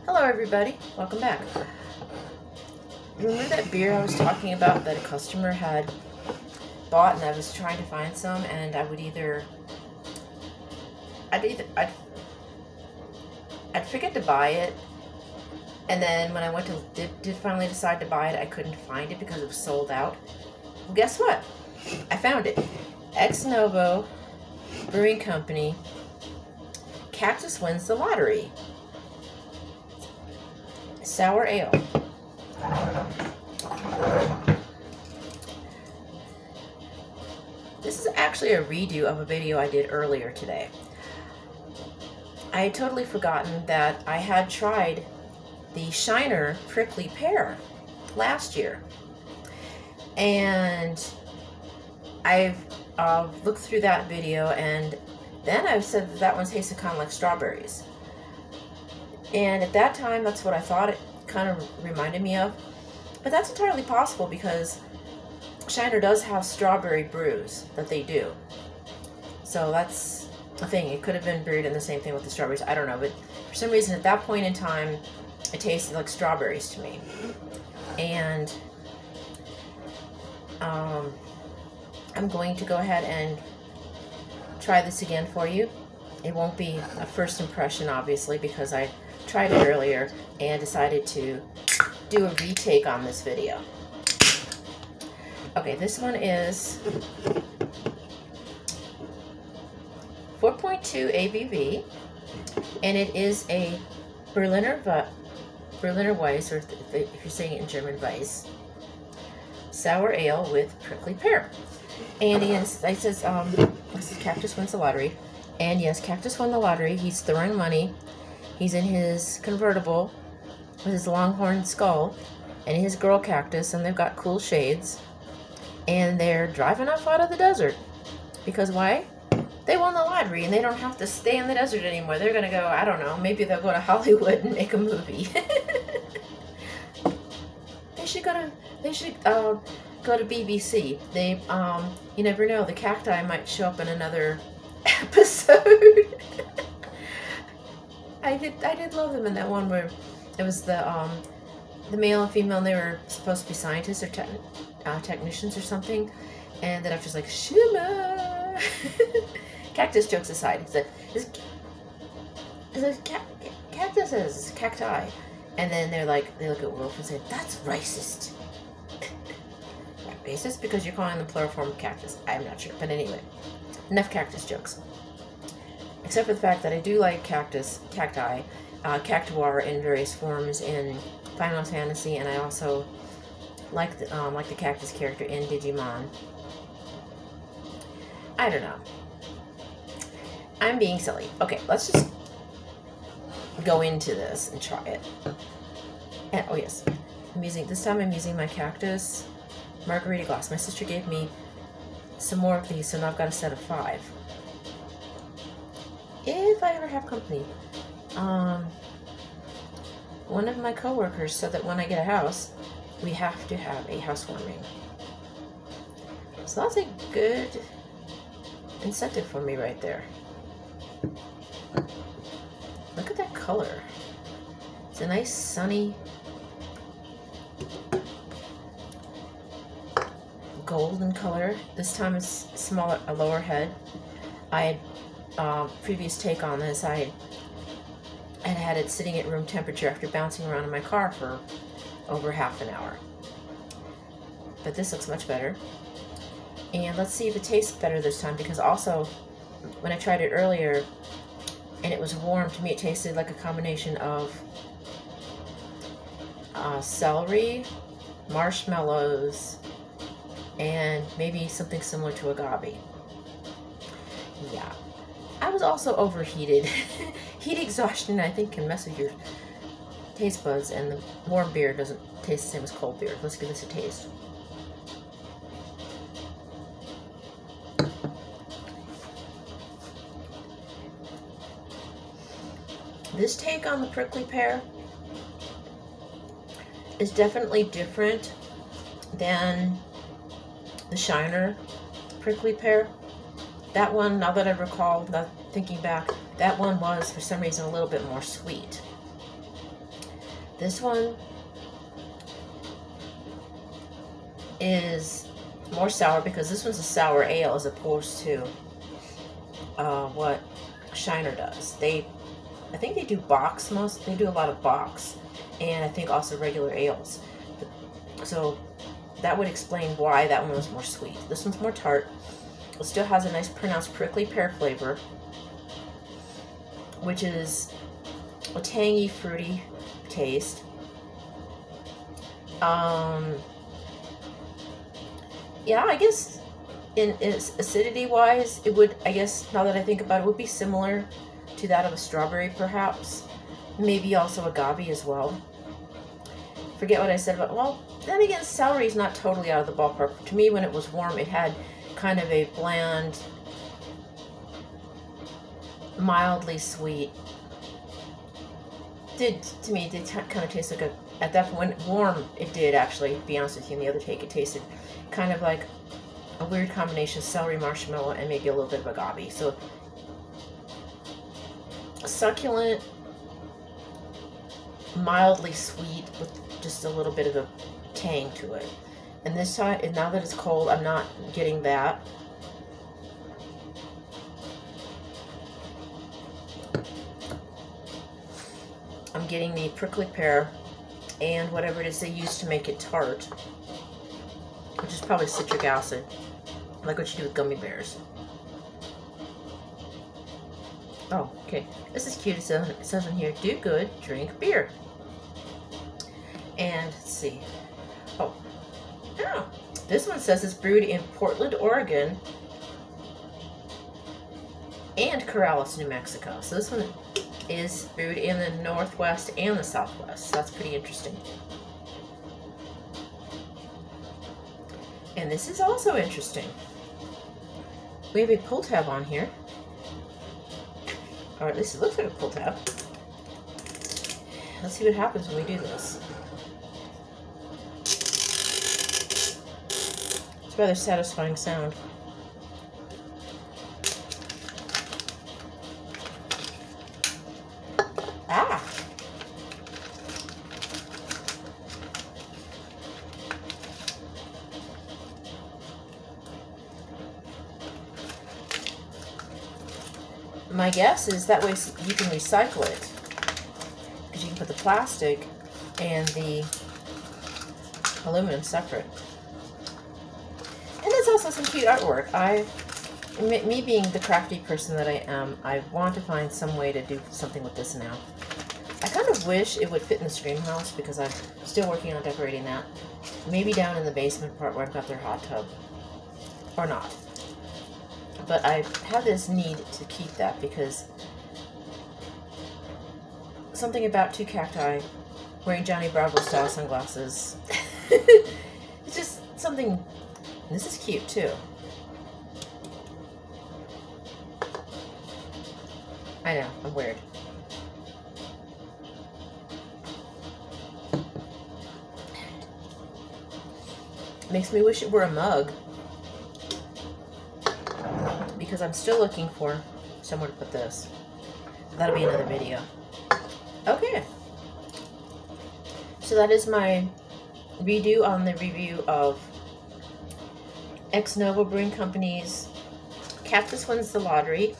Hello everybody, welcome back. Remember that beer I was talking about that a customer had bought and I was trying to find some, and I'd forget to buy it, and then when I went to did finally decide to buy it, I couldn't find it because it was sold out. Well, guess what? I found it. Novo Brewing Company, Cactus wins the lottery. Sour ale. This is actually a redo of a video I did earlier today. I had totally forgotten that I had tried the Shiner Prickly Pear last year, and I've looked through that video, and then I said that one tasted kind of like strawberries. And at that time, that's what I thought it kind of reminded me of. But that's entirely possible because Shiner does have strawberry brews that they do. So that's a thing. It could have been brewed in the same thing with the strawberries. I don't know. But for some reason, at that point in time, it tasted like strawberries to me. And I'm going to go ahead and try this again for you. It won't be a first impression, obviously, because I tried it earlier and decided to do a retake on this video. Okay, this one is 4.2 ABV, and it is a Berliner Weiss, or if you're saying it in German, Weiss, sour ale with prickly pear. And it says, this is Cactus wins the lottery. And yes, Cactus won the lottery. He's throwing money. He's in his convertible with his longhorn skull and his girl Cactus, and they've got cool shades. And they're driving off out of the desert. Because why? They won the lottery and they don't have to stay in the desert anymore. They're going to go, I don't know, maybe they'll go to Hollywood and make a movie. They should go to BBC. They, you never know, the cacti might show up in another episode. I did love them in that one where it was the male and female, and they were supposed to be scientists or technicians or something, and then I'm just like, shimmer. Cactus jokes aside, Cactus is cacti, and then they look at Wolf and say, that's racist. Racist because you're calling the plural form of cactus. I'm not sure, but anyway, enough cactus jokes. Except for the fact that I do like cacti, cactuar in various forms in Final Fantasy, and I also like the cactus character in Digimon. I don't know. I'm being silly. Okay, let's just go into this and try it. And oh yes, this time I'm using my Cactus margarita glass. My sister gave me some more of these, so now I've got a set of 5. If I ever have company. One of my coworkers said that when I get a house, we have to have a housewarming. So that's a good incentive for me right there. Look at that color. It's a nice sunny golden color. This time it's smaller, a lower head. I had previous take on this. I had it sitting at room temperature after bouncing around in my car for over half an hour. But this looks much better. And let's see if it tastes better this time, because also when I tried it earlier and it was warm, to me it tasted like a combination of celery, marshmallows, and maybe something similar to agave. Yeah. I was also overheated. Heat exhaustion, I think, can mess with your taste buds, and the warm beer doesn't taste the same as cold beer. Let's give this a taste. This take on the prickly pear is definitely different than the Shiner prickly pear. That one, now that I recall, thinking back, that one was, for some reason, a little bit more sweet. This one is more sour because this one's a sour ale as opposed to what Shiner does. I think they do box they do a lot of box, and I think also regular ales. So that would explain why that one was more sweet. This one's more tart. It still has a nice pronounced prickly pear flavor, which is a tangy, fruity taste. Yeah, I guess in acidity wise, it would, I guess now that I think about it, would be similar to that of a strawberry perhaps. Maybe also agave as well. Forget what I said about, well, then again, celery is not totally out of the ballpark. To me, when it was warm, it had kind of a bland, mildly sweet. To me, it did kind of taste like a, at that point, warm, it did actually, to be honest with you. In the other take, it tasted kind of like a weird combination of celery, marshmallow, and maybe a little bit of agave. So, succulent, mildly sweet with just a little bit of a tang to it. And this time, and now that it's cold, I'm not getting that. I'm getting the prickly pear and whatever it is they use to make it tart, which is probably citric acid, like what you do with gummy bears. Oh, okay. This is cute. It says on here, do good, drink beer. And let's see. Oh, this one says it's brewed in Portland, Oregon, and Corrales, New Mexico. So this one is brewed in the Northwest and the Southwest. So that's pretty interesting. And this is also interesting. We have a pull tab on here. Or at least it looks like a pull tab. Let's see what happens when we do this. It's a rather satisfying sound. Ah! My guess is that way you can recycle it, because you can put the plastic and the aluminum separate. And there's also some cute artwork. Me being the crafty person that I am, I want to find some way to do something with this now. I kind of wish it would fit in the stream house, because I'm still working on decorating that. Maybe down in the basement part where I've got their hot tub. Or not. But I have this need to keep that, because something about two cacti wearing Johnny Bravo style sunglasses. It's just something. This is cute too. I know, I'm weird. Makes me wish it were a mug, because I'm still looking for somewhere to put this. That'll be another video. Okay. So that is my redo on the review of Novo Brewing Company's Cactus wins the lottery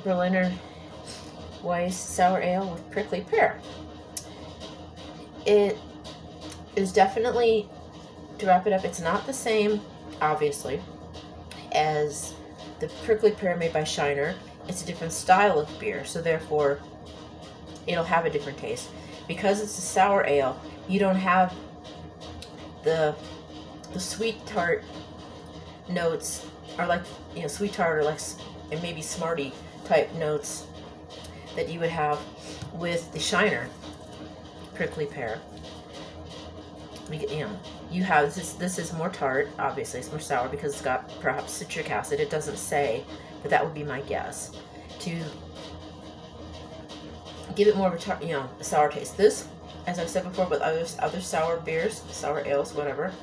Berliner Weiss Sour Ale with Prickly Pear. It is definitely, to wrap it up, it's not the same, obviously, as the Prickly Pear made by Shiner. It's a different style of beer, so therefore it'll have a different taste. Because it's a sour ale, you don't have the sweet tart notes, or like, you know, sweet tart, or like, and maybe Smarty type notes that you would have with the Shiner Prickly Pear. You know, you have this is more tart, obviously it's more sour because it's got perhaps citric acid. It doesn't say, but that would be my guess, to give it more of a tart, you know, a sour taste. This, as I've said before, with other sour beers, sour ales, whatever,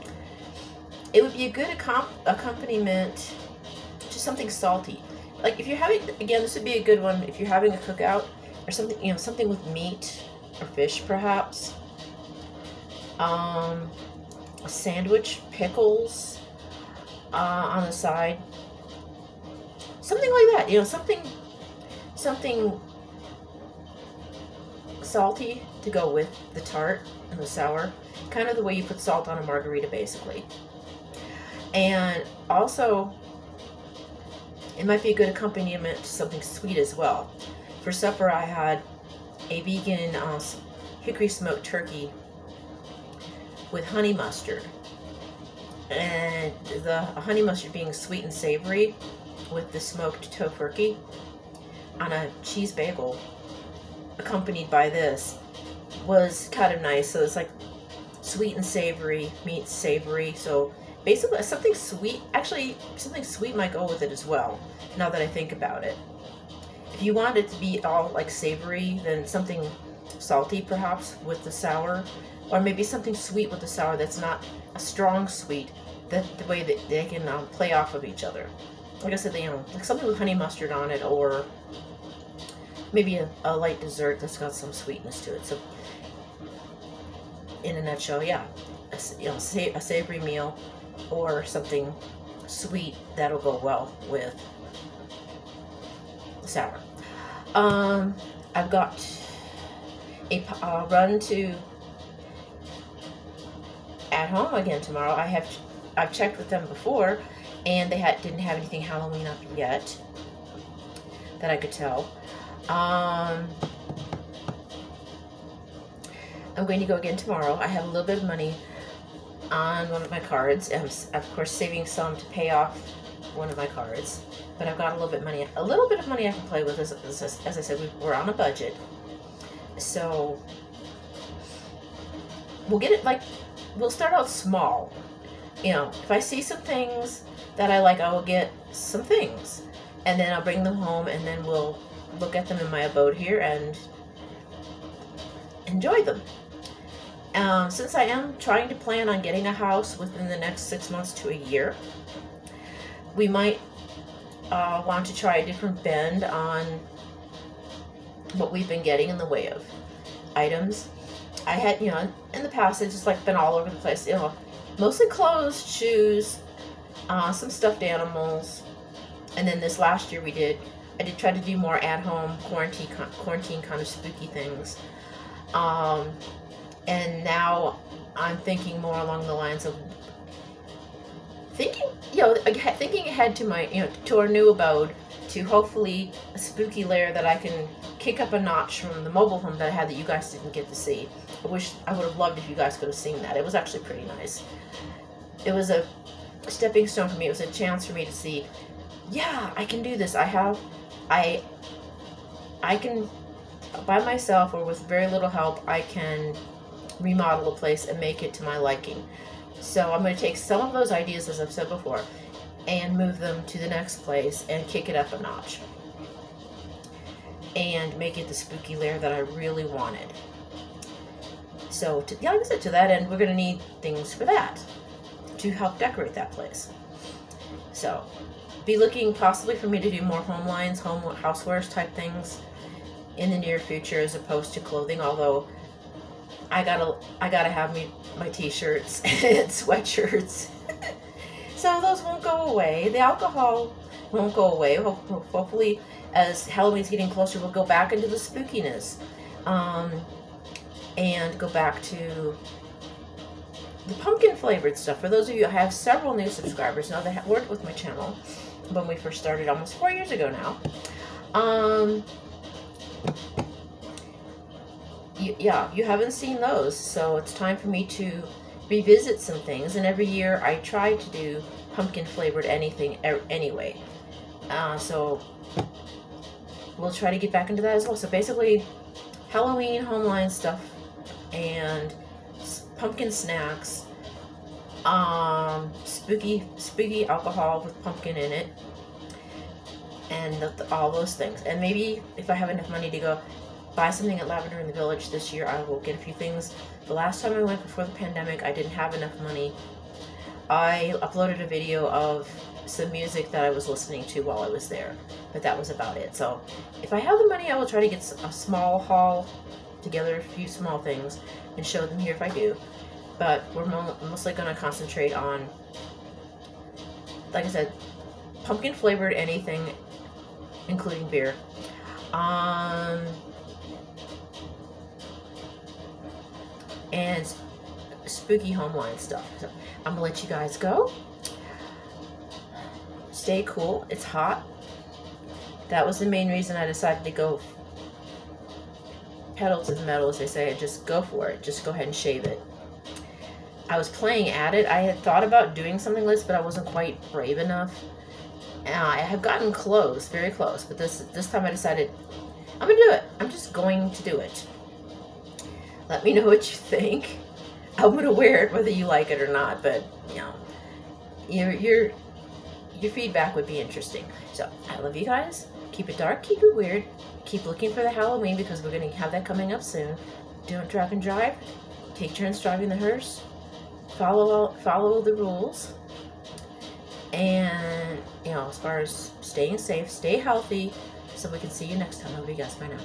it would be a good accompaniment to something salty. Like if you're having, again, this would be a good one if you're having a cookout or something, you know, something with meat or fish perhaps. A sandwich, pickles on the side, something like that. You know, something salty to go with the tart and the sour, kind of the way you put salt on a margarita, basically. And also, it might be a good accompaniment to something sweet as well. For supper, I had a vegan hickory smoked turkey with honey mustard, and the honey mustard being sweet and savory with the smoked tofurkey on a cheese bagel, accompanied by this, was kind of nice. So it's like sweet and savory meets savory. So basically something sweet, actually something sweet might go with it as well, now that I think about it. If you want it to be all like savory, then something salty perhaps with the sour, or maybe something sweet with the sour that's not a strong sweet, that the way that they can play off of each other. Like I said, you know, like something with honey mustard on it, or maybe a light dessert that's got some sweetness to it. So in a nutshell, yeah, you know, a savory meal or something sweet that'll go well with the sour. I've got a run to At Home again tomorrow. I've checked with them before, and they didn't have anything Halloween up yet that I could tell. I'm going to go again tomorrow. I have a little bit of money on one of my cards. I'm, of course, saving some to pay off one of my cards, but I've got a little bit of money I can play with. As I said, we're on a budget, so we'll get it. Like, we'll start out small. You know, if I see some things that I like, I will get some things, and then I'll bring them home, and then we'll look at them in my abode here and enjoy them. Since I am trying to plan on getting a house within the next 6 months to a year, we might want to try a different bend on what we've been getting in the way of items. I had, you know, in the past, it's just like been all over the place, you know, mostly clothes, shoes, some stuffed animals, and then this last year I did try to do more at-home quarantine kind of spooky things. And now I'm thinking more along the lines of thinking ahead to my, you know, to our new abode, to hopefully a spooky lair that I can kick up a notch from the mobile home that I had that you guys didn't get to see. I would have loved if you guys could have seen that. It was actually pretty nice. It was a stepping stone for me. It was a chance for me to see, yeah, I can do this. I can, by myself or with very little help, I can remodel a place and make it to my liking. So I'm going to take some of those ideas, as I've said before, and move them to the next place and kick it up a notch and make it the spooky lair that I really wanted. So, like I said, to that end, we're going to need things for that to help decorate that place. So, be looking possibly for me to do more home lines, housewares type things in the near future, as opposed to clothing. Although I gotta have my t-shirts and sweatshirts, so those won't go away. The alcohol won't go away. Hopefully, as Halloween's getting closer, we'll go back into the spookiness, and go back to the pumpkin flavored stuff. For those of you, I have several new subscribers now that weren't with my channel when we first started almost 4 years ago now. Yeah, you haven't seen those, so it's time for me to revisit some things. And every year I try to do pumpkin flavored anything anyway, so we'll try to get back into that as well. So basically, Halloween homeline stuff and pumpkin snacks, spooky alcohol with pumpkin in it, and all those things. And maybe if I have enough money to go buy something at Lavender in the Village this year, I will get a few things. The last time I went before the pandemic, I didn't have enough money. I uploaded a video of some music that I was listening to while I was there, but that was about it. So if I have the money, I will try to get a small haul together, a few small things, and show them here if I do. But we're mostly going to concentrate on, like I said, pumpkin flavored anything, including beer. And spooky home line stuff. So I'm gonna let you guys go. Stay cool. It's hot. That was the main reason I decided to go pedal to the metal, as they say. Just go for it. Just go ahead and shave it. I was playing at it. I had thought about doing something like this, but I wasn't quite brave enough. I have gotten close, very close, but this time I decided I'm gonna do it. I'm just going to do it. Let me know what you think. I'm gonna wear it whether you like it or not, but you know, your feedback would be interesting. So I love you guys. Keep it dark, keep it weird. Keep looking for the Halloween because we're gonna have that coming up soon. Don't drunk and drive. Take turns driving the hearse. Follow the rules. And you know, as far as staying safe, stay healthy. So we can see you next time. Love you guys. Bye now.